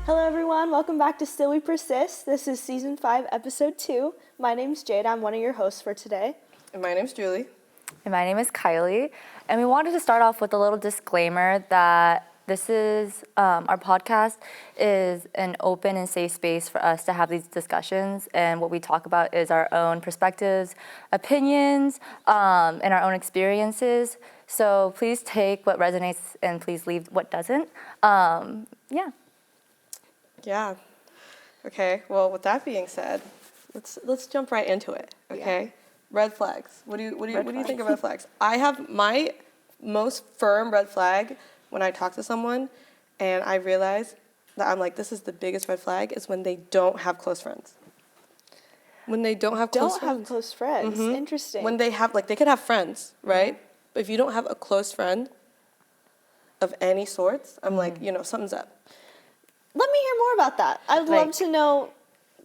Hello everyone, welcome back to Still We Persist. This is season 5, episode 2. My name's Jada, I'm one of your hosts for today. And my name's Julie. And my name is Kailey. And we wanted to start off with a little disclaimer that this is, our podcast is an open and safe space for us to have these discussions. And what we talk about is our own perspectives, opinions, and our own experiences. So please take what resonates and please leave what doesn't. Yeah. Okay. Well, with that being said, let's jump right into it. Okay. Yeah. Red flags. What do you think of red flags? I have my most firm red flag when I talk to someone, and I realize that I'm like, this is the biggest red flag is when they don't have close friends. When they don't have close friends. Mm-hmm. Interesting. When they have, like, they could have friends, right? Mm-hmm. But if you don't have a close friend of any sorts, I'm like, something's up. Let me hear more about that. I'd love to know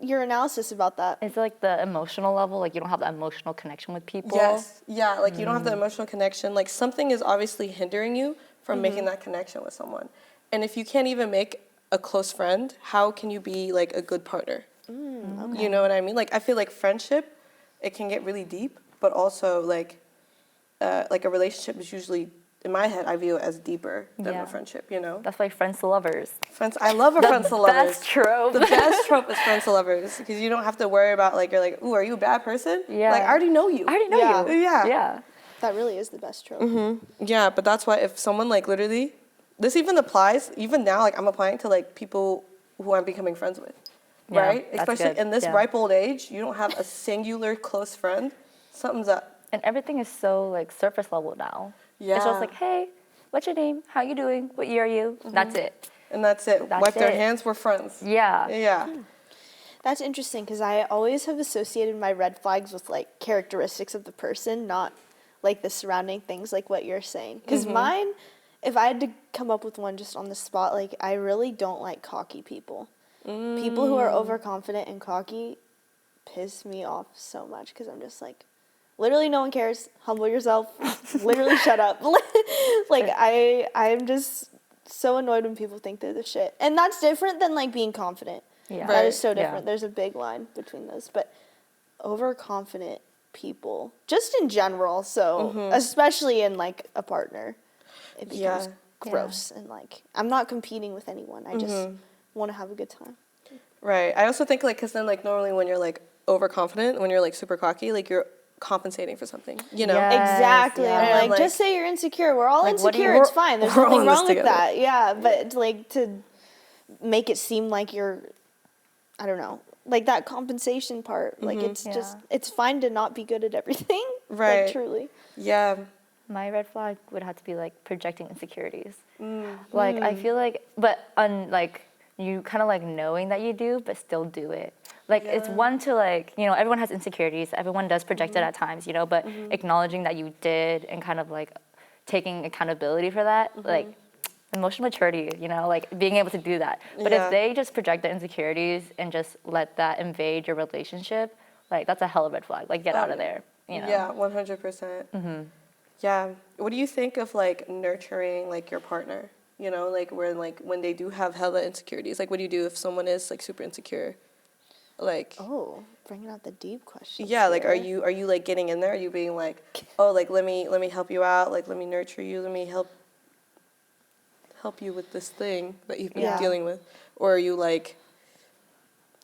your analysis about that. It's like the emotional level, like you don't have the emotional connection with people. Yes, yeah, like you don't have the emotional connection. Like something is obviously hindering you from making that connection with someone. And if you can't even make a close friend, how can you be like a good partner? Okay. You know what I mean? Like I feel like friendship, it can get really deep, but also like a relationship is usually, in my head, I view it as deeper than a friendship, That's like friends to lovers. I love a friends to lovers. The best trope. The best trope is friends to lovers because you don't have to worry about like, you're like, ooh, are you a bad person? Yeah. Like, I already know you. you. Yeah. That really is the best trope. Mm-hmm. Yeah, but that's why if someone like literally, this even applies, even now, like I'm applying to like people who I'm becoming friends with, right? Especially in this ripe old age, you don't have a singular close friend, something's up. And everything is so like surface level now. Yeah. It's just like, hey, what's your name? How you doing? What year are you? Mm-hmm. That's it. And that's it. Wipe their hands, we're friends. Yeah. Yeah. That's interesting because I always have associated my red flags with like characteristics of the person, not like the surrounding things like what you're saying. Because mine, if I had to come up with one just on the spot, like I really don't like cocky people. People who are overconfident and cocky piss me off so much because I'm just like, literally no one cares. Humble yourself. Literally shut up. Like I'm just so annoyed when people think they're the shit. And that's different than like being confident. Yeah. That is so different. Yeah. There's a big line between those. But overconfident people, just in general, so especially in like a partner, it becomes gross. And like I'm not competing with anyone. I just want to have a good time. Right. I also think like, because then like normally when you're like overconfident, when you're like super cocky, like you're compensating for something, Yes, exactly. Yeah. I'm like, just say you're insecure. We're all like, insecure. It's fine. There's nothing wrong with that. Yeah, but like to make it seem like you're, I don't know, like that compensation part. Like it's just, it's fine to not be good at everything. Right. Like, truly. Yeah. My red flag would have to be like projecting insecurities. Like I feel like, but like you kind of like knowing that you do, but still do it. Like, it's one to, like, everyone has insecurities. Everyone does project it at times, but acknowledging that you did and kind of, like, taking accountability for that, like, emotional maturity, like, being able to do that. But if they just project their insecurities and just let that invade your relationship, like, that's a hell of a red flag. Like, get out of there, Yeah, 100%. Yeah. What do you think of, like, nurturing, like, your partner? Like, where, like, when they do have hella insecurities? Like, what do you do if someone is, like, super insecure? Like, bringing out the deep questions. Yeah, like, are you like getting in there? Are you being like, oh, like let me help you out, like let me nurture you, let me help you with this thing that you've been dealing with, or are you like,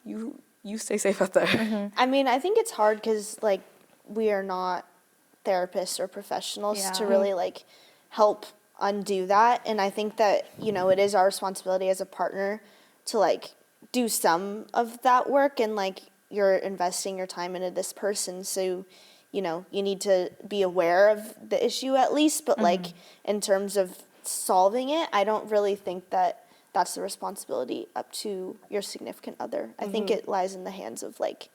you stay safe out there? I mean, I think it's hard because like we are not therapists or professionals to really like help undo that, and I think that it is our responsibility as a partner to like do some of that work, and like you're investing your time into this person, so you need to be aware of the issue at least, but like in terms of solving it, I don't really think that that's the responsibility up to your significant other. I think it lies in the hands of like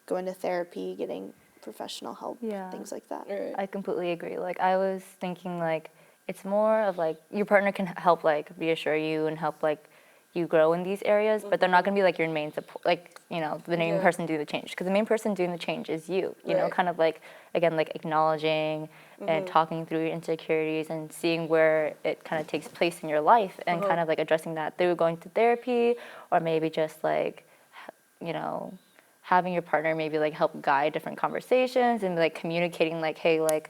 going to therapy, getting professional help, things like that. Right. I completely agree. Like I was thinking like it's more of like your partner can help like reassure you and help like you grow in these areas, but they're not going to be like your main support, like, you know, the main person doing the change. Because the main person doing the change is you know, kind of like, again, like acknowledging and talking through your insecurities and seeing where it kind of takes place in your life and kind of like addressing that through going to therapy, or maybe just like, you know, having your partner maybe like help guide different conversations and like communicating like, hey, like,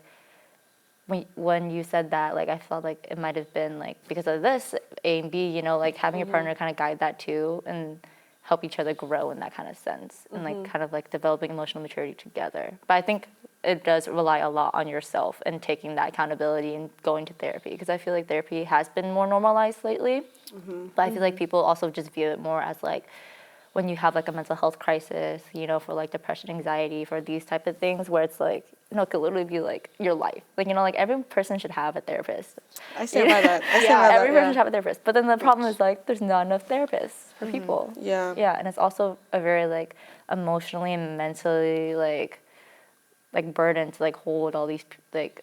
when you said that, like, I felt like it might have been, like, because of this, A and B, you know, like, having your partner kind of guide that, too, and help each other grow in that kind of sense, and, like, kind of, like, developing emotional maturity together. But I think it does rely a lot on yourself and taking that accountability and going to therapy, because I feel like therapy has been more normalized lately, but I feel like people also just view it more as, like, when you have, like, a mental health crisis, you know, for, like, depression, anxiety, for these type of things, where it's, like, you know, it could literally be, like, your life. Like, you know, like, every person should have a therapist. I stand by that. I stand by that, every person should have a therapist. But then the problem is, like, there's not enough therapists for people. Yeah. Yeah, and it's also a very, like, emotionally and mentally, like burden to, like, hold all these, like,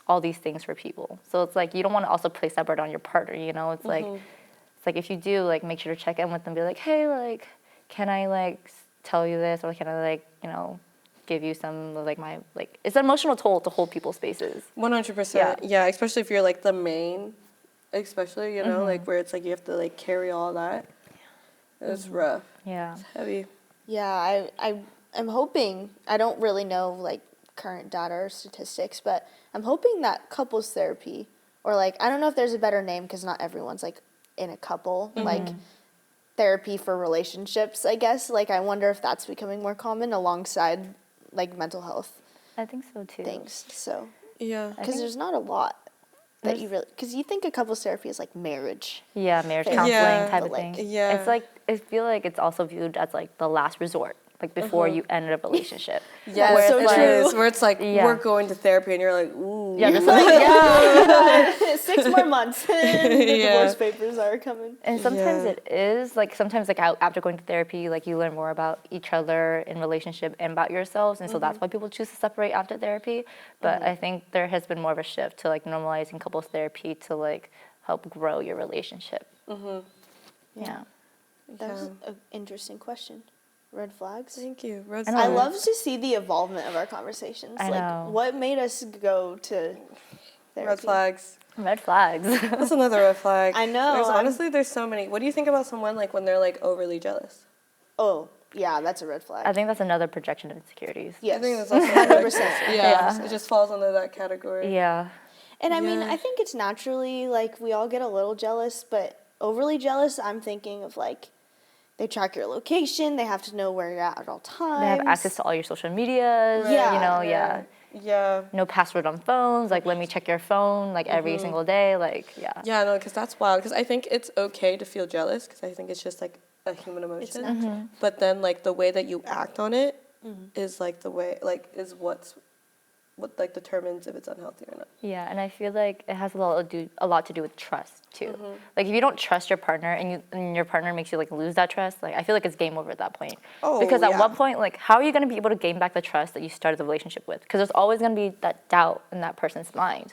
all these things for people. So it's, like, you don't want to also place that burden on your partner, you know? It's, like, if you do, like, make sure to check in with them, be like, hey, like, can I, like, tell you this, or can I, like, you know, give you some of, like, my, like, it's an emotional toll to hold people's spaces. 100%. Yeah, especially if you're, like, the main, especially, you know, like, where it's, like, you have to, like, carry all that. It's rough. Yeah. It's heavy. Yeah, I'm hoping, I don't really know, like, current data or statistics, but I'm hoping that couples therapy, or, like, I don't know if there's a better name, because not everyone's, like, in a couple, like, therapy for relationships, I guess. Like, I wonder if that's becoming more common alongside, like, mental health I think so, too. things. So, Yeah. because there's not a lot that you really, because you think of couples therapy as, like, marriage. Yeah, marriage Therapy. counseling type But, of like, thing. yeah. It's, like, I feel like it's also viewed as, like, the last resort, like, before you end a relationship. Yes, Where it's it like- is. Where it's like, Yeah. we're going to therapy, and you're like, ooh. Yeah, just like, yeah. 6 more months, and the Yeah. divorce papers are coming. And sometimes Yeah. it is, like, sometimes, like, after going to therapy, like, you learn more about each other in relationship and about yourselves, and so that's why people choose to separate after therapy. But I think there has been more of a shift to, like, normalizing couples therapy to, like, help grow your relationship. Yeah. That was an interesting question. Red flags? Thank you. Red I know. I flags. love to see the evolvement of our conversations. I like, know. what made us go to therapy? Red flags. Red flags. That's another red flag. I know, There's so many. What do you think about someone, like, when they're, like, overly jealous? Oh, yeah, that's a red flag. I think that's another projection of insecurities. Yes, I think that's also 100%. Yeah. It just falls under that category. Yeah. And I mean, Yeah. I think it's naturally, like, we all get a little jealous, but overly jealous, I'm thinking of, like, they track your location, they have to know where you're at all times. They have access to all your social medias. Yeah. You know, yeah. Yeah. No password on phones. Like, let me check your phone, like, every single day. Like, yeah. Yeah, no, because that's wild. Because I think it's okay to feel jealous, because I think it's just, like, a human emotion. It's natural. But then, like, the way that you act on it is, like, the way, like, is what, like, determines if it's unhealthy or not. Yeah, and I feel like it has a lot to do with trust too. Like, if you don't trust your partner and your partner makes you, like, lose that trust, like, I feel like it's game over at that point. Oh, because at yeah. one point, like, how are you going to be able to gain back the trust that you started the relationship with? Because there's always going to be that doubt in that person's mind,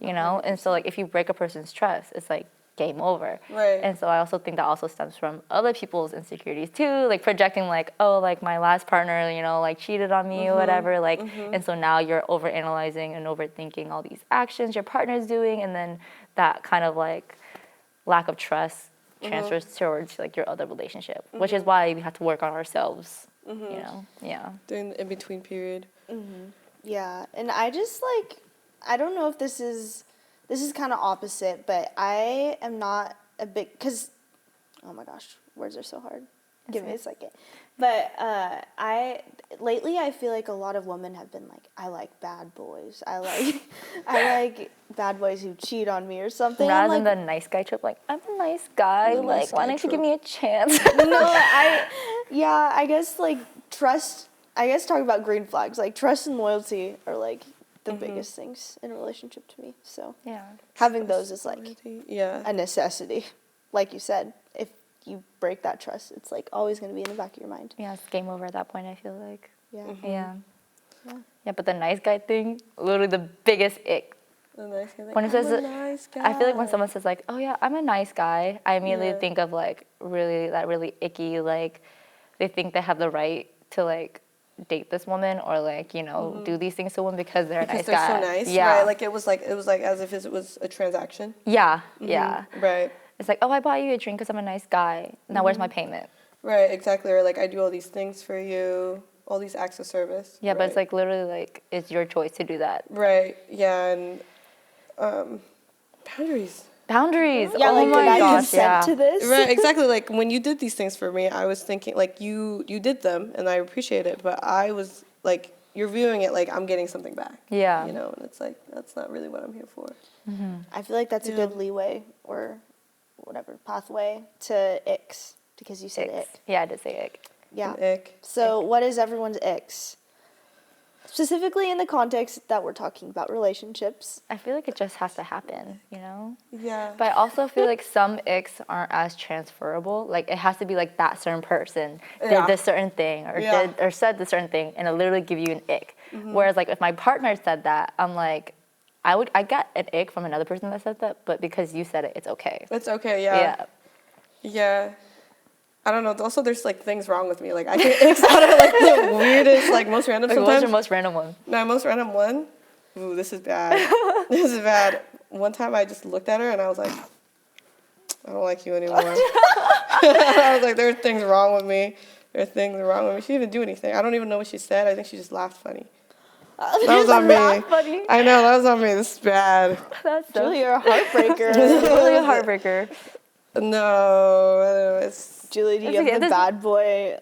you know? And so, like, if you break a person's trust, it's like game over. Right. And so I also think that also stems from other people's insecurities too, like projecting, like, oh, like, my last partner, you know, like, cheated on me or whatever, like, and so now you're overanalyzing and overthinking all these actions your partner's doing, and then that kind of, like, lack of trust transfers towards, like, your other relationship, which is why we have to work on ourselves, you know? Yeah. During the in-between period. Yeah, and I just, like, I don't know if this is kind of opposite, but I am not a big, because, oh my gosh, words are so hard. Give me a second. But lately I feel like a lot of women have been like, I like bad boys. I like bad boys who cheat on me or something. Rather I'm than the nice guy trip, like, I'm a nice guy, The nice like, why guy don't you trope. give me a chance? I guess, like, trust, I guess talk about green flags. Like, trust and loyalty are, like, the biggest things in a relationship to me. So Yeah. having those is, like, Yeah. a necessity. Like you said, if you break that trust, it's, like, always going to be in the back of your mind. Yeah, it's game over at that point, I feel like. Yeah. Yeah. Yeah. Yeah, but the nice guy thing, literally the biggest ick. A nice guy. Like, When it says, I'm a nice guy. I feel like when someone says like, "Oh yeah, I'm a nice guy," I immediately Yeah. think of like really icky, like they think they have the right to like date this woman or like do these things to a woman because they're a nice they're guy. so nice, Yeah. right? Like it was like as if it was a transaction. Yeah, yeah. Right. It's like, oh, I bought you a drink because I'm a nice guy. Now where's my payment? Right, exactly. Or like I do all these things for you, all these acts of service. Yeah, right. but it's like literally like it's your choice to do that. Right. Yeah, and boundaries. Boundaries. Yeah, oh like, my did I gosh, consent yeah. to this? Right, exactly. Like when you did these things for me, I was thinking like you did them and I appreciate it, but I was like you're viewing it like I'm getting something back. Yeah. You know, and it's like that's not really what I'm here for. I feel like that's a good leeway or whatever pathway to icks because you said Icks. ick. Yeah, I did say ick. Yeah. An ick. So what is everyone's icks? Specifically in the context that we're talking about relationships. I feel like it just has to happen, Yeah. But I also feel like some icks aren't as transferable. Like it has to be like that certain person did this certain thing or did or said this certain thing, and it literally give you an ick. Whereas like if my partner said that, I'm like, I got an ick from another person that said that, but because you said it, it's okay. It's okay, yeah. Yeah. I don't know. Also, there's like things wrong with me. Like I get icks out of like the weirdest, like most random. Like, Sometimes. what's your most random one? My most random one. Ooh, this is bad. This is bad. One time I just looked at her and I was like, I don't like you anymore. I was like, there are things wrong with me. There are things wrong with me. She didn't even do anything. I don't even know what she said. I think she just laughed funny. That was on me. Funny. I know, that was on me. This is bad. That's so Julie, you're a heartbreaker. really a heartbreaker. No, it's Julie, do you It's okay, have the this- bad boy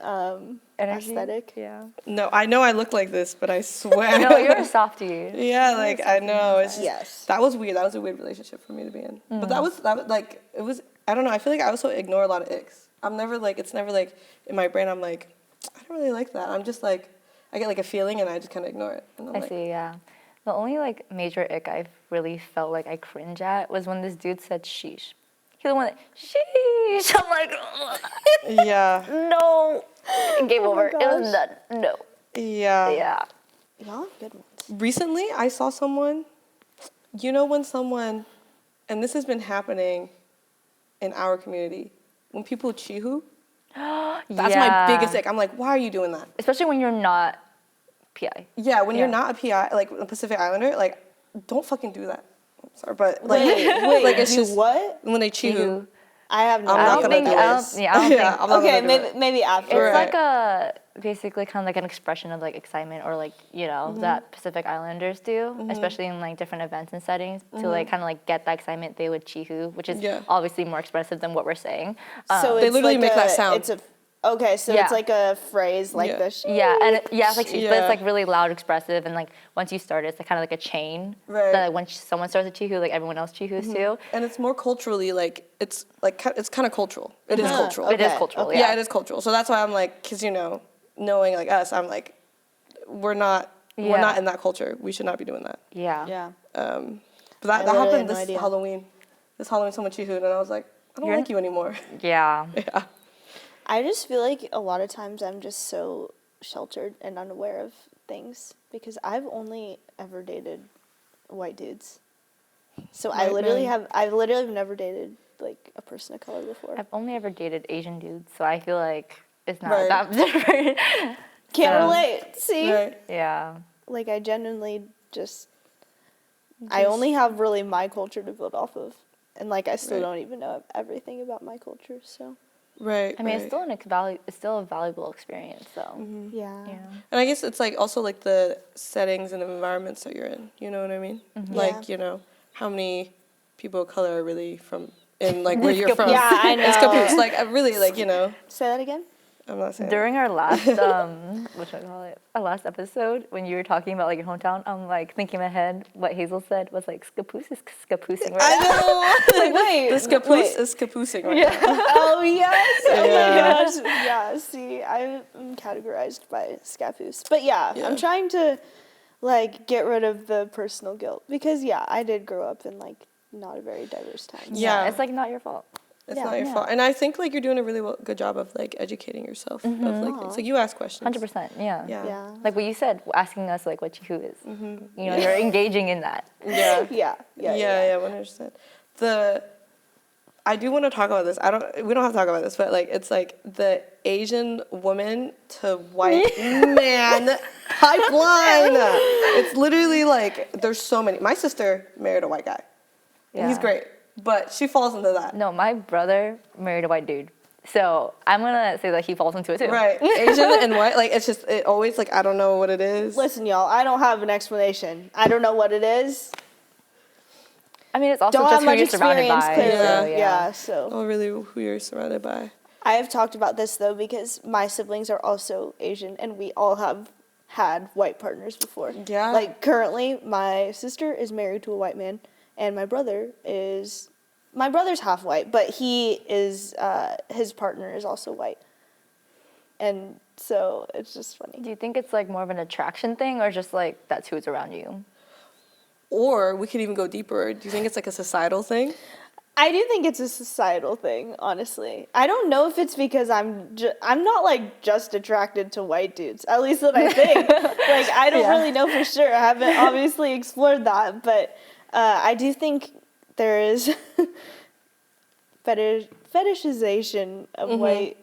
Energy. aesthetic? Yeah. no. I know I look like this, but I swear. No, you're a softie. Yeah, like I know. It's just, Yes. That was weird. That was a weird relationship for me to be in. But that was like it was. I don't know. I feel like I also ignore a lot of icks. I'm never like it's never like in my brain. I'm like I don't really like that. I'm just like I get like a feeling and I just kind of ignore it. And I'm I like, see, yeah. The only like major ick I really felt like I cringe at was when this dude said sheesh. He was the one that sheesh. I'm like, ugh, Yeah. no. Game over. It gosh. was done. No. Yeah. Yeah. Y'all have good ones. Recently, I saw someone. You know when someone, and this has been happening in our community, when people chihu. That's my biggest ick. I'm like, why are you doing that? Especially when you're not PI. Yeah, when you're Yeah. not a PI, like a Pacific Islander, like, don't fucking do that. I'm sorry, but like, Wait, like it's do just what? when they chihu. I have no I'm I not don't gonna think, do I don't, this. yeah, I don't Yeah, think. I'm not Okay, gonna do it. maybe after. It's Right. like a basically kind of like an expression of like excitement or like that Pacific Islanders do, especially in like different events and settings to like kind of like get that excitement. They would chihu, which is Yeah. obviously more expressive than what we're saying. So They it's literally like make that sound. It's a okay, so Yeah. it's like a phrase like Yeah. this. Yeah, and it's like sheesh, but Yeah. it's like really loud, expressive, and like once you start it, it's like, kind of like a chain. Right. That like, when someone starts to chihu, like everyone else chihus too. And it's more culturally like it's kind of cultural. It is cultural. It is Okay, cultural. okay. Yeah. Yeah, it is cultural. So that's why I'm like, because knowing like us, I'm like, we're not Yeah. in that culture. We should not be doing that. Yeah. Yeah. But that literally had happened no this idea. Halloween. This Halloween, someone chihued, and I was like, I don't You're- like you anymore. Yeah. Yeah. I just feel like a lot of times I'm just so sheltered and unaware of things because I've only ever dated white dudes. So White men. I've literally never dated like a person of color before. I've only ever dated Asian dudes, so I feel like it's not Right. that different. Can't So, relate. See? Right. Yeah. Like I genuinely I only have really my culture to build off of. And like I still Right. don't even know everything about my culture, so Right. I mean, right. it's still a valuable experience, so. yeah. Yeah. And I guess it's like also like the settings and the environments that you're in. You know what I mean? Like, how many people of color are really from in like where you're from. Yeah, I know. It's caboose. Like I really like, Say that again? I'm not saying During our last, what should I call it? Our last episode, when you were talking about like your hometown, I'm like thinking in my head what Hazel said was like scapoose is scapoosing right I now. know. Like, wait. The caboose wait. is caboosing right now. Oh, yes. Oh, Yeah. my gosh. Yeah, see, I'm categorized by scapoose. But yeah, Yeah. I'm trying to, like, get rid of the personal guilt. Because, yeah, I did grow up in, like, not a very diverse time. Yeah. It's like not your fault. It's not your fault. And I think, like, you're doing a really good job of, like, educating yourself. Of, like, it's like you ask questions. 100%, yeah. Yeah. Like what you said, asking us, like, what who is. You know, you're engaging in that. Yeah. Yeah. 100%. I do want to talk about this. We don't have to talk about this, but, like, it's, like, the Asian woman to white man pipeline. It's literally, like, there's so many. My sister married a white guy. And he's great. But she falls into that. No, my brother married a white dude. So I'm going to say that he falls into it too. Right. Asian and white, like, it's just, it always, like, I don't know what it is. Listen, y'all, I don't have an explanation. I don't know what it is. I mean, it's also Don't just have who much you're surrounded experience, by. clearly. So, Yeah, so. Oh, really, who you're surrounded by. I have talked about this, though, because my siblings are also Asian, and we all have had white partners before. Yeah. Like, currently, my sister is married to a white man, and my brother's half white, but he is, his partner is also white. And so it's just funny. Do you think it's like more of an attraction thing or just like that's who's around you? Or we could even go deeper. Do you think it's like a societal thing? I do think it's a societal thing, honestly. I don't know if it's because I'm not like just attracted to white dudes, at least that I think. Like, I don't really know for sure. I haven't obviously explored that, but I do think there is fetishization of white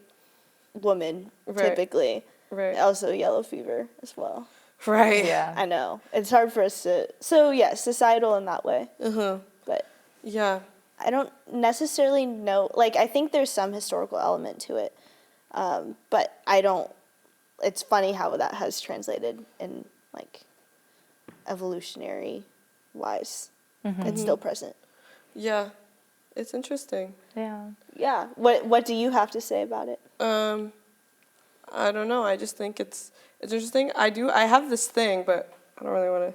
women, typically. Right. Also yellow fever as well. Right. Yeah. I know. It's hard for us to... So, yeah, societal in that way. But... Yeah. I don't necessarily know. Like, I think there's some historical element to it. But I don't... It's funny how that has translated in, like, evolutionary-wise. It's still present. Yeah. It's interesting. Yeah. Yeah. What do you have to say about it? I don't know. I just think it's interesting. I have this thing, but I don't really want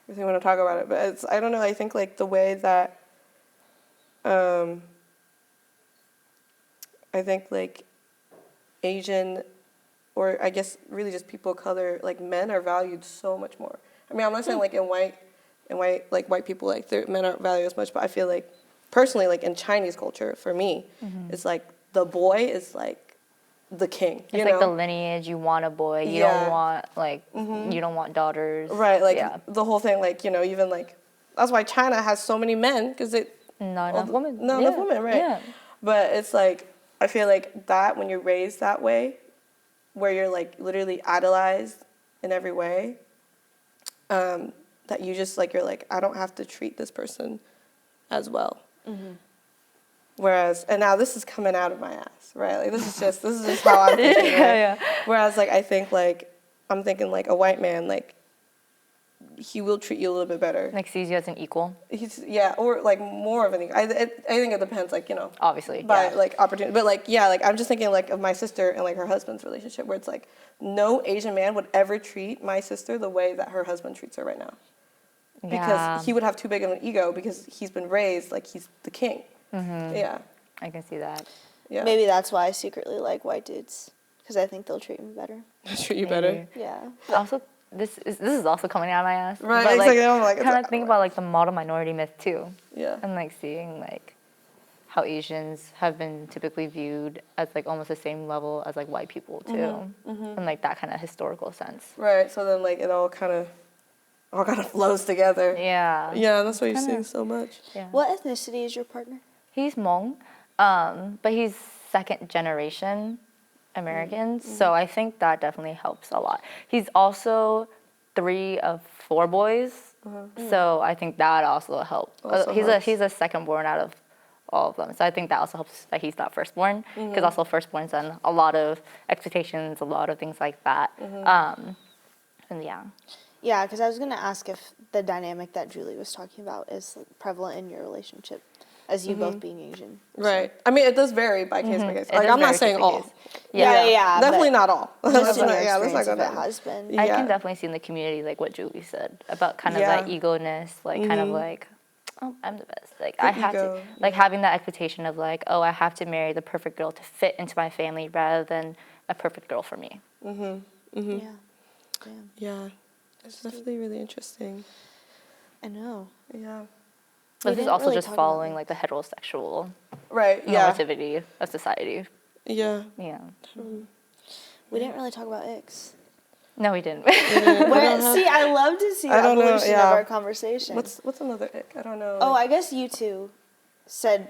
to talk about it. But I don't know. I think like the way that I think like Asian, or I guess really just people of color, like men are valued so much more. I mean, I'm not saying like in white people like men aren't valued as much, but I feel like personally like in Chinese culture for me, it's like the boy is like the king. It's like the lineage. You want a boy. You don't want like you don't want daughters. Right. Like the whole thing. Like even like that's why China has so many men because not enough women. Not enough women. Right. Yeah. But it's like I feel like that when you're raised that way, where you're like literally idolized in every way, that you just like you're like I don't have to treat this person as well. Whereas, and now this is coming out of my ass, right? Like this is just how I'm thinking, right? Whereas, like I think, like I'm thinking, like a white man, like he will treat you a little bit better. Like sees you as an equal. Or like more of an equal. I think it depends, like obviously, by like opportunity, but like like I'm just thinking like of my sister and like her husband's relationship, where it's like no Asian man would ever treat my sister the way that her husband treats her right now, because he would have too big of an ego because he's been raised like he's the king. Yeah. I can see that. Yeah. Maybe that's why I secretly like white dudes, because I think they'll treat me better. Treat you better. Yeah. Also, this is also coming out of my ass. Right. But, exactly. I'm like kind of think about like the model minority myth too. Yeah. And like seeing like how Asians have been typically viewed as like almost the same level as like white people too, and like that kind of historical sense. Right. So then like it all kind of flows together. Yeah. Yeah. That's why you're seeing so much. Yeah. What ethnicity is your partner? He's Hmong, but he's second generation American, so I think that definitely helps a lot. He's also 3 of 4 boys, so I think that also helps. He's a second born out of all of them, so I think that also helps that he's not firstborn, because also firstborns and a lot of expectations, a lot of things like that, and yeah. Yeah, because I was going to ask if the dynamic that Julie was talking about is prevalent in your relationship, as you both being Asian. Right. I mean, it does vary by case by case. Like, I'm not saying all. Yeah. Definitely not all. Let's not go down. Husband. I can definitely see in the community, like what Julie said, about kind of that ego-ness, like kind of like, oh, I'm the best. Like I have to, like having that expectation of like, oh, I have to marry the perfect girl to fit into my family rather than a perfect girl for me. Yeah. It's definitely really interesting. I know. Yeah. But this is also just following like the heterosexual Right, yeah. normativity of society. Yeah. Yeah. We didn't really talk about icks. No, we didn't. See, I love to see the evolution of our conversation. What's another ick? I don't know. Oh, I guess you two said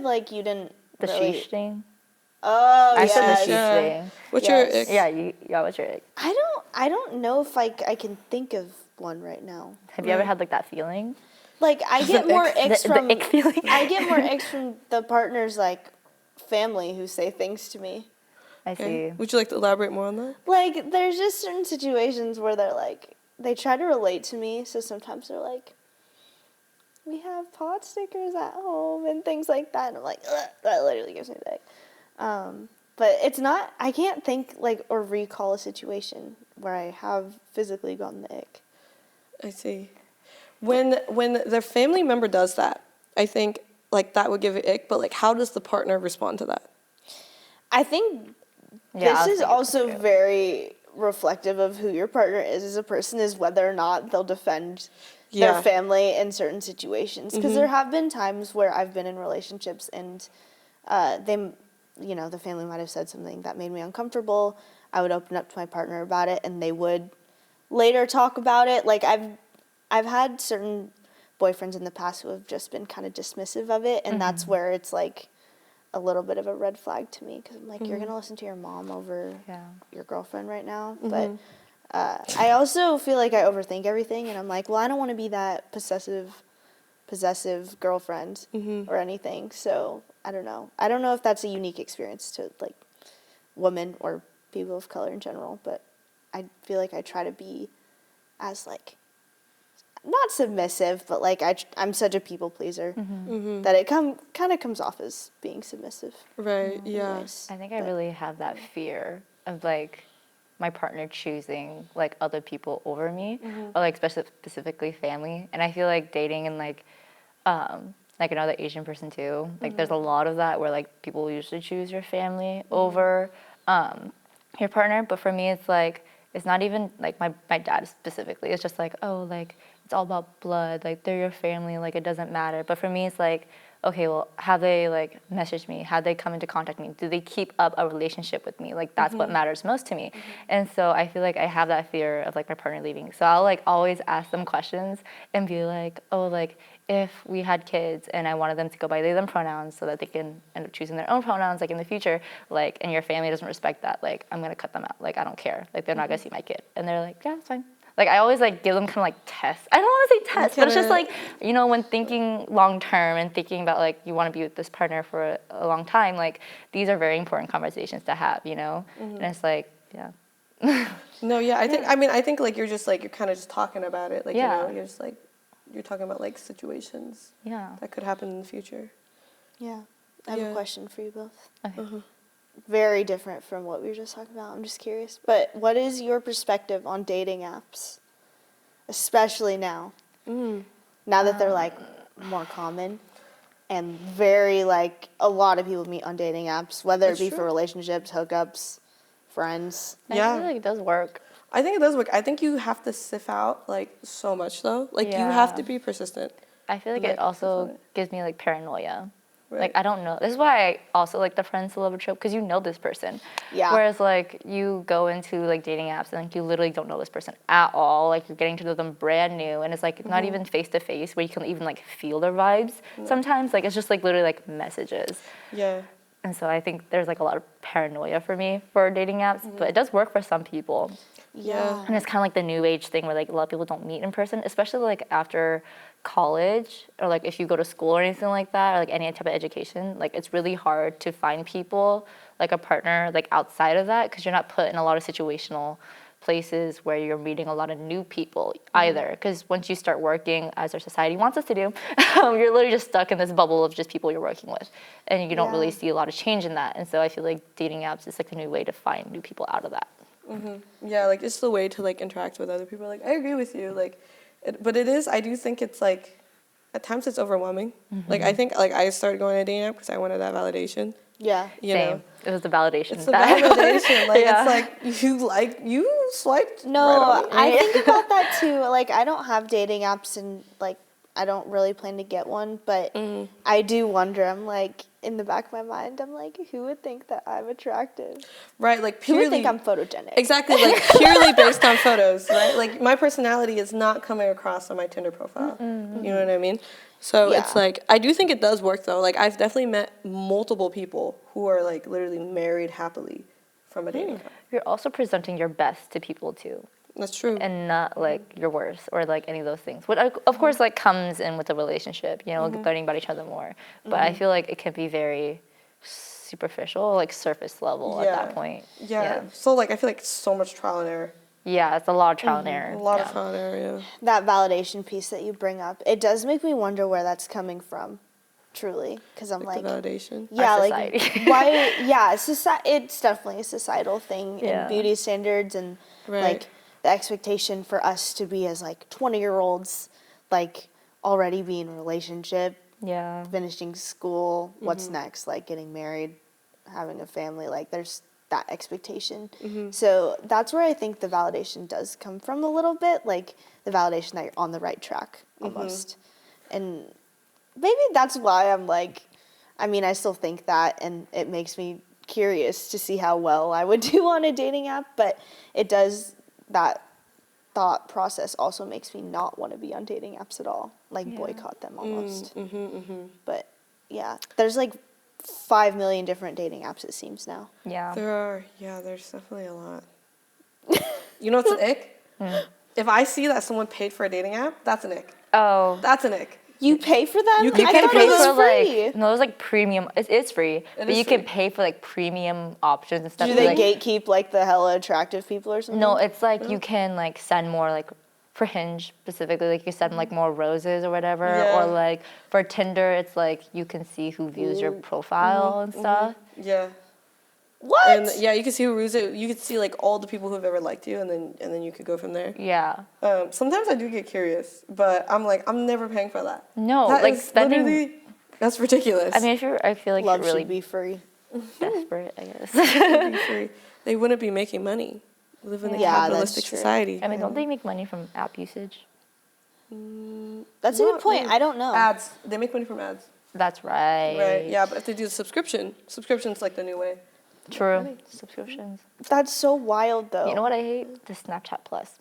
like you didn't The really... sheesh thing. Oh, I said the yes. sheesh thing. What's your ick? Yeah, what's your ick? I don't know if I can think of one right now. Have you ever had like that feeling? Like I get more icks from the ick feeling. I get more icks from the partner's like family who say things to me. I see. Would you like to elaborate more on that? Like there's just certain situations where they're like they try to relate to me, so sometimes they're like, we have pot stickers at home and things like that, and I'm like, ugh, that literally gives me the ick. But it's not, I can't think like or recall a situation where I have physically gotten the ick. I see. When their family member does that, I think like that would give it ick, but like how does the partner respond to that? I think this is also very reflective of who your partner is as a person, is whether or not they'll defend their family in certain situations. Because there have been times where I've been in relationships and the family might have said something that made me uncomfortable. I would open up to my partner about it, and they would later talk about it. Like I've had certain boyfriends in the past who have just been kind of dismissive of it, and that's where it's like a little bit of a red flag to me, because I'm like, you're gonna listen to your mom over your girlfriend right now. But I also feel like I overthink everything, and I'm like, well, I don't want to be that possessive girlfriend or anything. So I don't know if that's a unique experience to like women or people of color in general, but I feel like I try to be as like not submissive, but like I'm such a people pleaser that it kind of comes off as being submissive. Right. Yeah. Anyways, I think I really have that fear of like my partner choosing like other people over me, or like specifically family. And I feel like dating and like another Asian person too, like there's a lot of that where like people usually choose your family over your partner. But for me, it's like, it's not even like my dad specifically. It's just like, oh, like it's all about blood. Like they're your family. Like it doesn't matter. But for me, it's like, okay, well, have they like messaged me? Have they come into contact with me? Do they keep up a relationship with me? Like that's what matters most to me. And so I feel like I have that fear of like my partner leaving. So I'll like always ask them questions and be like, oh, like if we had kids and I wanted them to go by they, them pronouns so that they can end up choosing their own pronouns like in the future, like, and your family doesn't respect that, like I'm gonna cut them out. Like I don't care. Like they're not gonna see my kid. And they're like, yeah, that's fine. Like I always like give them kind of like tests. I don't want to say tests, but it's just like, you know, when thinking long term and thinking about like you want to be with this partner for a long time, like these are very important conversations to have, you know? And it's like, No, yeah, I think like you're just like, you're kind of just talking about it. Like, you know, you're just like, you're talking about like situations that could happen in the future. Yeah. I have a question for you both. Okay. Very different from what we were just talking about. I'm just curious. But what is your perspective on dating apps? Especially now. Now that they're like more common and very like a lot of people meet on dating apps, whether it be for relationships, hookups, friends. I feel like it does work. I think it does work. I think you have to sift out like so much though. Like you have to be persistent. I feel like it also gives me like paranoia. Right. Like I don't know. This is why I also like the friends to lover trope, because you know this person. Yeah. Whereas like you go into like dating apps and like you literally don't know this person at all. Like you're getting to know them brand new, and it's like not even face to face where you can even like feel their vibes. Sometimes like it's just like literally like messages. Yeah. And so I think there's like a lot of paranoia for me for dating apps, but it does work for some people. Yeah. And it's kind of like the new age thing where like a lot of people don't meet in person, especially like after college or like if you go to school or anything like that, or like any type of education. Like it's really hard to find people, like a partner, like outside of that, because you're not put in a lot of situational places where you're meeting a lot of new people either. Because once you start working, as our society wants us to do, you're literally just stuck in this bubble of just people you're working with, and you don't really see a lot of change in that. And so I feel like dating apps is like a new way to find new people out of that. Yeah, like it's the way to like interact with other people. Like I agree with you. Like, but it is. I do think it's like at times it's overwhelming. Like I think like I started going to dating app because I wanted that validation. Yeah. You Same. know? It was the validation. It's the validation. Like it's like you swiped. No, right on me. I think about that too. Like I don't have dating apps, and like I don't really plan to get one, but I do wonder. I'm like, in the back of my mind, I'm like, who would think that I'm attractive? Right, like Who purely. would think I'm photogenic? Exactly, like purely based on photos, right? Like my personality is not coming across on my Tinder profile. You know what I mean? So it's like, I do think it does work though. Like I've definitely met multiple people who are like literally married happily from a dating app. You're also presenting your best to people too. That's true. And not like your worst or like any of those things. Which of course like comes in with the relationship, you know, learning about each other more. But I feel like it can be very superficial, like surface level at that point. Yeah. So like I feel like so much trial and error. Yeah, it's a lot of trial and error. A lot of trial and error, yeah. That validation piece that you bring up, it does make me wonder where that's coming from, truly. Because I'm like, the validation. yeah, Our like, society. why, yeah, it's definitely a societal thing Yeah. in beauty standards and, Right. like, the expectation for us to be as, like, 20-year-olds, like, already be in a relationship, Yeah. finishing school, what's next, like, getting married, having a family, like, there's that expectation. So that's where I think the validation does come from a little bit, like the validation that you're on the right track almost. And maybe that's why I'm like, I mean, I still think that, and it makes me curious to see how well I would do on a dating app, but it does, that thought process also makes me not want to be on dating apps at all, like boycott them almost. But yeah, there's like 5 million different dating apps, it seems now. Yeah. There's definitely a lot. You know what's an ick? If I see that someone paid for a dating app, that's an ick. Oh. That's an ick. You pay for them? You I can thought pay it was for, free. like, no, it's like premium. It's free, but is you free. can pay for like premium options and stuff. Do they like, gatekeep like the hella attractive people or something? No, it's like you can like send more like for Hinge specifically, like you send like more roses or whatever, Yeah. or like for Tinder, it's like you can see who views your profile and stuff. Yeah. What? And yeah, you can see who views it. You can see like all the people who've ever liked you, and then you could go from there. Yeah. Sometimes I do get curious, but I'm like, I'm never paying for that. No, That like is spending. literally- that's ridiculous. I mean, I feel like Love you're really should be free. desperate, I guess. It'd be free. They wouldn't be making money. We live in a Yeah, that's capitalistic true. society. I mean, don't they make money from app usage? That's a good point. I don't know. Ads. They make money from ads. That's right. Right. Yeah, but if they do the subscription's like the new way. True. Subscriptions. That's so wild, though. You know what I hate? The Snapchat Plus.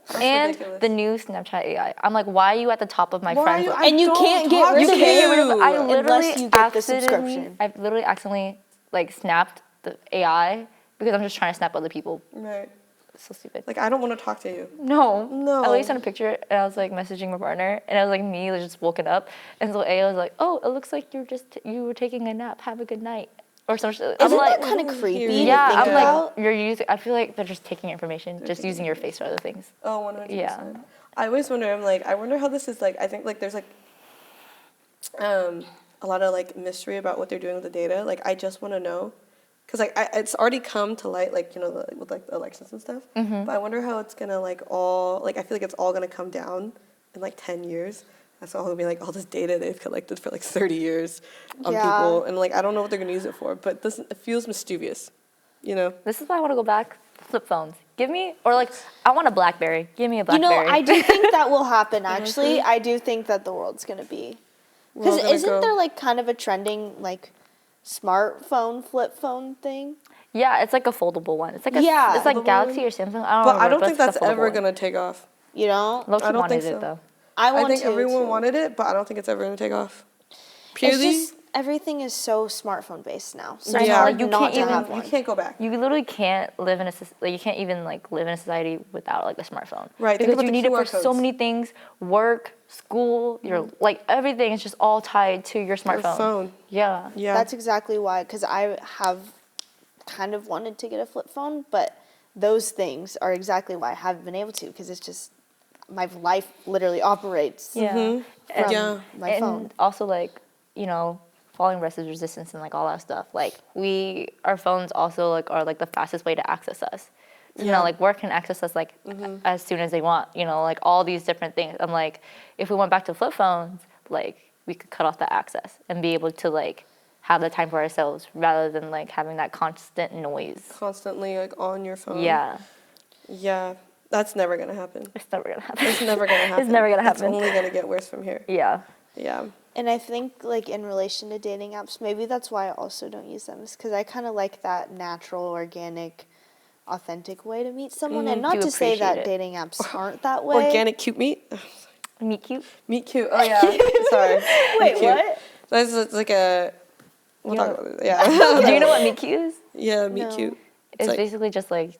That's And ridiculous. the new Snapchat AI. I'm like, why are you at the top of my Why friends are list? you- And you don't can't get talk rid You of can't get it rid of it. I unless literally you get the accidentally- subscription. I've literally accidentally like snapped the AI because I'm just trying to snap other people. Right. It's so stupid. Like, I don't want to talk to you. No. No. I sent a picture and I was like messaging my partner and I was like me like, just woken up and so AI was like, oh, it looks like you were taking a nap. Have a good night. Or some shit. I'm Isn't like, that kind of creepy yeah, to think I'm about? like, you're using, I feel like they're just taking information, just using your face for other things. Oh, 100%. Yeah. I always wonder, I wonder how this is like, I think like there's like a lot of like mystery about what they're doing with the data. Like, I just want to know. Because like it's already come to light, like, you know, with like the elections and stuff. But I wonder how it's going to like all, like I feel like it's all going to come down in like 10 years. That's all going to be like all this data they've collected for like 30 years on people. And like, I don't know what they're going to use it for, but it feels mischievous, you know? This is why I want to go back. Flip phones. Give me, or like, I want a BlackBerry. Give me a You BlackBerry. know, I do think that will happen, actually. I do think that the world's going to be. We're all Because gonna isn't go- there like kind of a trending like smartphone flip phone thing? Yeah, it's like a foldable one. It's like Yeah. it's like Foldable Galaxy one? or Samsung. I don't But remember, I don't think it's a that's foldable ever one. going to take off. You know? Loki I don't wanted think it so. though. I want I think to, everyone too. wanted it, but I don't think it's ever going to take off. It's Purely, just everything is so smartphone based now. So I it's know, hard like, you not can't to even- have you one. can't go back. You literally can't live in you can't even like live in a society without like a smartphone. Right, think Because about you the need it QR for so codes. many things, work, school, your like everything is just all tied to your smartphone. Your phone. Yeah. Yeah. That's exactly why, because I have kind of wanted to get a flip phone, but those things are exactly why I haven't been able to, because it's just, my life literally operates Yeah. from Yeah. my and phone. also like, you know, following resistance and like all that stuff. Like our phones also like are like the fastest way to access us. You Yeah. know, like work can access us like as soon as they want, you know, like all these different things. I'm like, if we went back to flip phones, like we could cut off the access and be able to like have the time for ourselves rather than like having that constant noise. Constantly like on your phone. Yeah. Yeah. That's never gonna happen. It's never gonna happen. It's never gonna happen. It's never gonna happen. It's only gonna get worse from here. Yeah. Yeah. And I think, like, in relation to dating apps, maybe that's why I also don't use them, is because I kind of like that natural, organic, authentic way to meet someone. And not Do to say appreciate that it. dating apps aren't that way. Organic cute meat. Meet cute. Meat cute. Oh yeah. Sorry. Wait, Meat cute. what? That's it's like a. We'll Yeah. talk about it. Yeah. Do you know what meet cute is? Yeah, meat No. cute. It's like- basically just like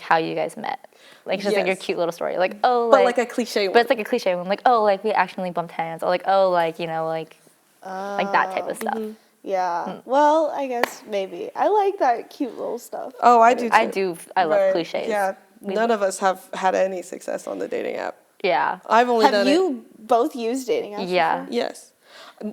how you guys met. Like just like your Yes. cute little story. Like, oh, But like a cliche one. But it's like a cliche one. Like, oh, like we accidentally bumped hands. Or like, oh, like, you know, like that type of stuff. Yeah. Well, I guess maybe. I like that cute little stuff. Oh, I do too. I do. I love Right. cliches. Yeah. None of us have had any success on the dating app. Yeah. I've only done Have it. you both used dating apps Yeah. before? Yes.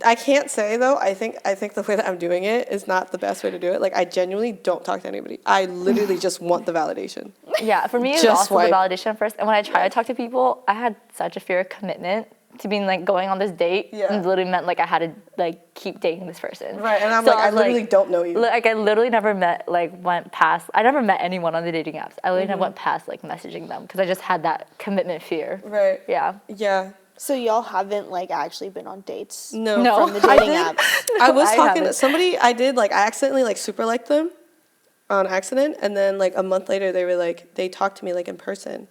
I can't say though. I think the way that I'm doing it is not the best way to do it. Like I genuinely don't talk to anybody. I literally just want the validation. Yeah. For me, it was Just also swipe. the validation first. And when I try to talk to people, I had such a fear of commitment to being like going on this date. Yeah. And literally meant like I had to like keep dating this person. Right. And I'm So like, I was literally don't know you. Like I literally never went past. I never met anyone on the dating apps. I literally never went past like messaging them because I just had that commitment fear. Right. Yeah. Yeah. So y'all haven't, like, actually been on dates? No. No. From the dating did. apps? I was I talking to haven't. somebody. I did like I accidentally like super liked them on accident, and then like a month later they were like they talked to me like in person,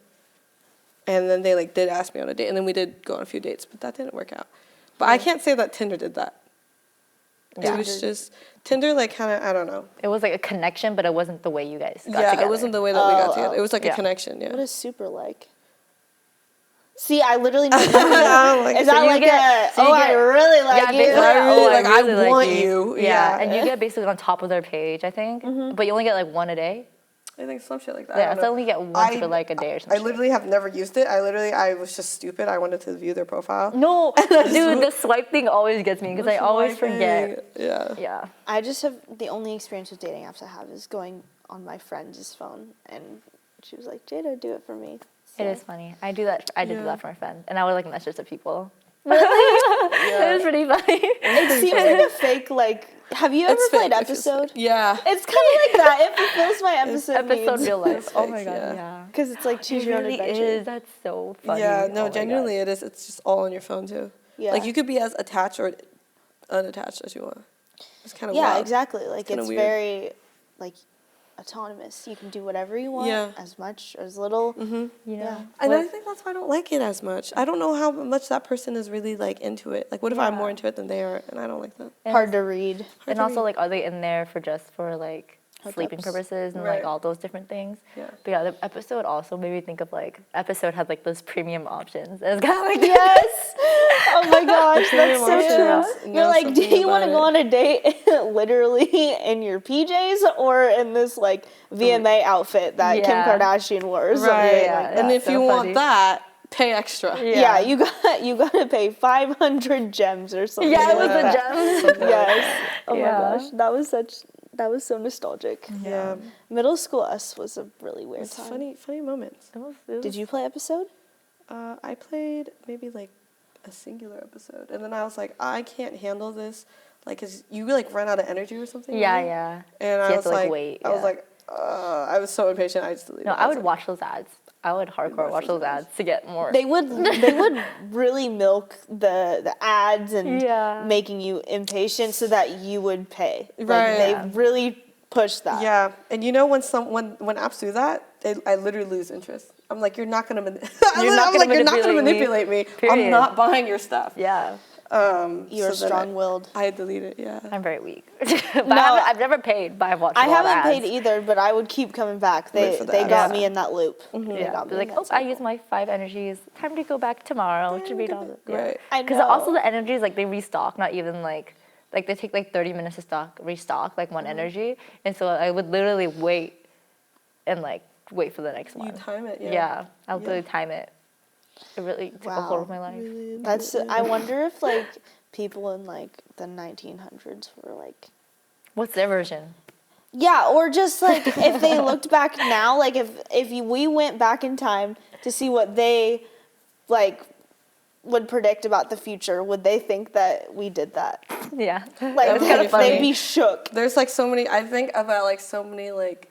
and then they like did ask me on a date, and then we did go on a few dates, but that didn't work out. But I can't say that Tinder did that. Yeah. It was just Tinder like kind of I don't know. It was like a connection, but it wasn't the way you guys got Yeah, together. it wasn't the way that we got Oh, together. It was like a yeah. connection. Yeah. What is super like? See, I literally know. I don't like Is it. that you like get- a, so you I get- really like yeah, you? basically, really, oh, like, I really want you. Yeah. Yeah. And you get basically on top of their page, I think. But you only get like one a day. I think some shit like that. I Yeah, don't so know. only get one for like a day or I something. literally have never used it. I was just stupid. I wanted to view their profile. No, dude, the swipe thing always gets me because I always Swiping. forget. Yeah. Yeah. I just have the only experience with dating apps I have is going on my friend's phone, and she was like, "Jada, do it for me." It is funny. I do that. I did Yeah. that for my friends, and I would like message to people. It was pretty funny. It seems like a fake. Like, have you ever It's fake. played It feels Episode? fake. Yeah. It's kind of like that. It fulfills my episode Episode needs. real life. Oh my fake, god, yeah. yeah. Because it's like choose It your own really adventure. is. That's so funny. Yeah, Oh no, my genuinely God. it is. It's just all on your phone too. Yeah. Like you could be as attached or unattached as you want. It's kind of Yeah, wild. exactly. Like kinda it's weird. very like autonomous. You can do whatever you want, Yeah. as much or as little. You know. Yeah. And What- I think that's why I don't like it as much. I don't know how much that person is really like into it. Like what if I'm more into it than they are, and I don't like that. and Hard to read. And also, like, are they in there for just for like sleeping Hookups. purposes and Right. like all those different things? Yeah. But yeah, the episode also made me think of like episode had like those premium options. And it's kind of like Yes. Oh my gosh, that's so Premium true. options. You're Know like, do something you want to about go it. on a date literally in your PJs or in this like VMA outfit that Kim Yeah. Kardashian wore? Or something Right. like that. And That's if you so want funny. that, pay extra. Yeah, you got to pay 500 gems or something. Yeah, it was like the that. gems. Yes. Oh Yeah. my gosh, that was so nostalgic. Yeah. Middle school us was a really weird It's time. funny moments. Did you play Episode? I played maybe like a singular episode, and then I was like, I can't handle this, like, 'cause you like run out of energy or something. Yeah, right? yeah. And So I you have was to, like, like, wait, I was yeah. like, I was so impatient. I just deleted. No, it. I was would like, watch those ads. I would hardcore watch those ads to get more. They would really milk the ads and Yeah. making you impatient so that you would pay. Like, Right. They Yeah. really pushed that. Yeah, and you know when apps do that, I literally lose interest. I'm like, you're not gonna You're not gonna manipulate me. I'm Period. not buying your stuff. Yeah, You're so then strong-willed. I delete it. Yeah. I'm very weak. But I've never paid, but I've watched. I a lot of haven't ads. paid either, but I would keep coming back. Wait for the They ads. got Yeah. me in that loop. They Yeah, got be me like, in oh, that I cycle. used my 5 energies. Time to go back tomorrow to read all the. Right. I Because know. also the energies, like they restock, not even like they take like 30 minutes to restock like one energy, and so I would literally wait and like wait for the next You one. time it. Yeah, I'll Yeah. literally time it. It really took a hold of my life. That's. I wonder if like people in like the 1900s were like. What's their version? Yeah, or just like if they looked back now, like we went back in time to see what they like would predict about the future, would they think that we did that? Yeah, Like That was kinda funny. they'd be shook. There's like so many. I think about like so many like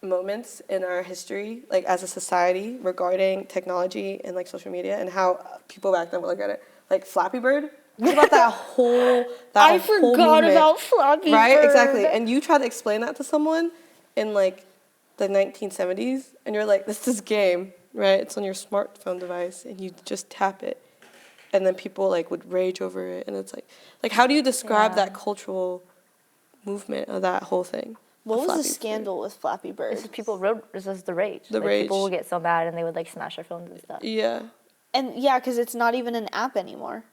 moments in our history, like as a society, regarding technology and like social media and how people back then would look at it. Like Flappy Bird. Think about that whole I whole forgot movement, about Flappy right? Bird. Exactly. And you try to explain that to someone in like the 1970s, and you're like, this game, right? It's on your smartphone device, and you just tap it, and then people like would rage over it, and it's like how do you describe that cultural movement of that whole thing? What was Flappy the scandal with Flappy Bird? This is people wrote. This is the rage. The like, rage. People would get so mad and they would like smash their phones and stuff. Yeah. And yeah, because it's not even an app anymore.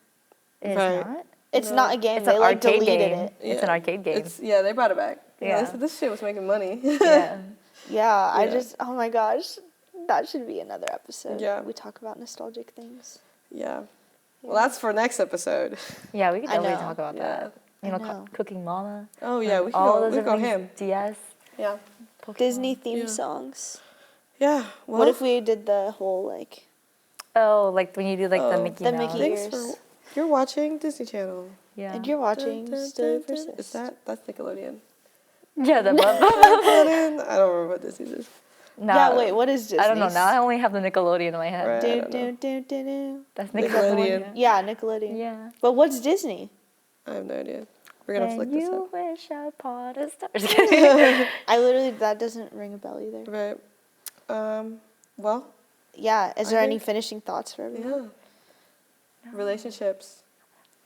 It's Right. not. It's No. not a game. It's They an like arcade deleted game. it. It's an arcade game. They brought it back. Yeah. This shit was making money. Yeah. Yeah, I Yeah. just, oh my gosh, that should be another episode. Yeah. We talk about nostalgic things. Yeah. Well, that's for next episode. Yeah, we could I definitely know. talk about Yeah. that. You know, I know. Cooking Mama. Oh yeah, we all can those we can go different ham. things. DS. Yeah. Pokemon. Disney theme Yeah. songs. Yeah. Well, What if we did the whole like, Oh, like when you do like the Oh, Mickey the Mouse. Mickey thanks ears. for you're watching Disney Channel. Yeah. and you're watching Dun, dun, Still dun, dun. Persist. Is that's Nickelodeon? Yeah, the bub. Nickelodeon? I don't remember what Disney is. Nah, Yeah, wait, what is Disney? I don't know. Now I only have the Nickelodeon in my head. Right. I Do, don't do, know. do, do, do. That's Nickelodeon. Nickelodeon. Yeah, Nickelodeon. Yeah. But what's Disney? I have no idea. We're gonna have to And look this you up. wish upon a star. Just kidding. I literally, that doesn't ring a bell either. Right. Well, Yeah, is I there any think- finishing thoughts for everyone? yeah. Relationships.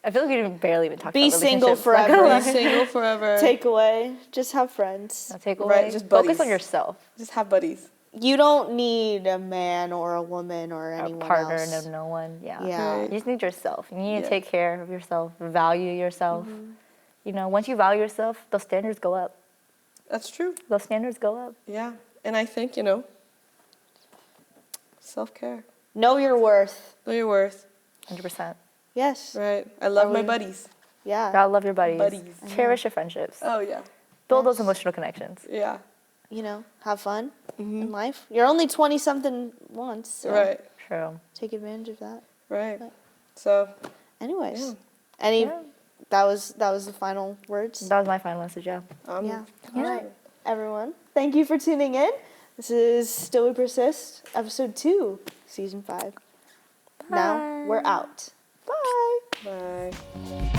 I feel like we didn't barely even talk Be about single relationships. Not forever. gonna Be lie. single forever. Takeaway, just have friends. No, take Right, away. just Focus buddies. on yourself. Just have buddies. You don't need a man or a woman or A anyone partner, else. no one. Yeah. Yeah. Right. You just need yourself. You need Yeah. to take care of yourself, value yourself. You know, once you value yourself, those standards go up. That's true. Those standards go up. Yeah. And I think, self-care. Know your worth. Know your worth. 100%. Yes. Right. I love Are my we- buddies. Yeah. Gotta love your buddies. Buddies. Cherish your friendships. Oh, yeah. Build those Yes. emotional connections. Yeah. You know, have fun Mm-hmm. in life. You're only 20 something once. So Right. True. Take advantage of that. Right. But- So, Anyways. Yeah. Any Yeah. that was the final words. That was my final message, yeah. Yeah. Yeah. All right. Everyone, thank you for tuning in. This is Still We Persist, episode 2, season 5. Now we're out. Bye. Bye.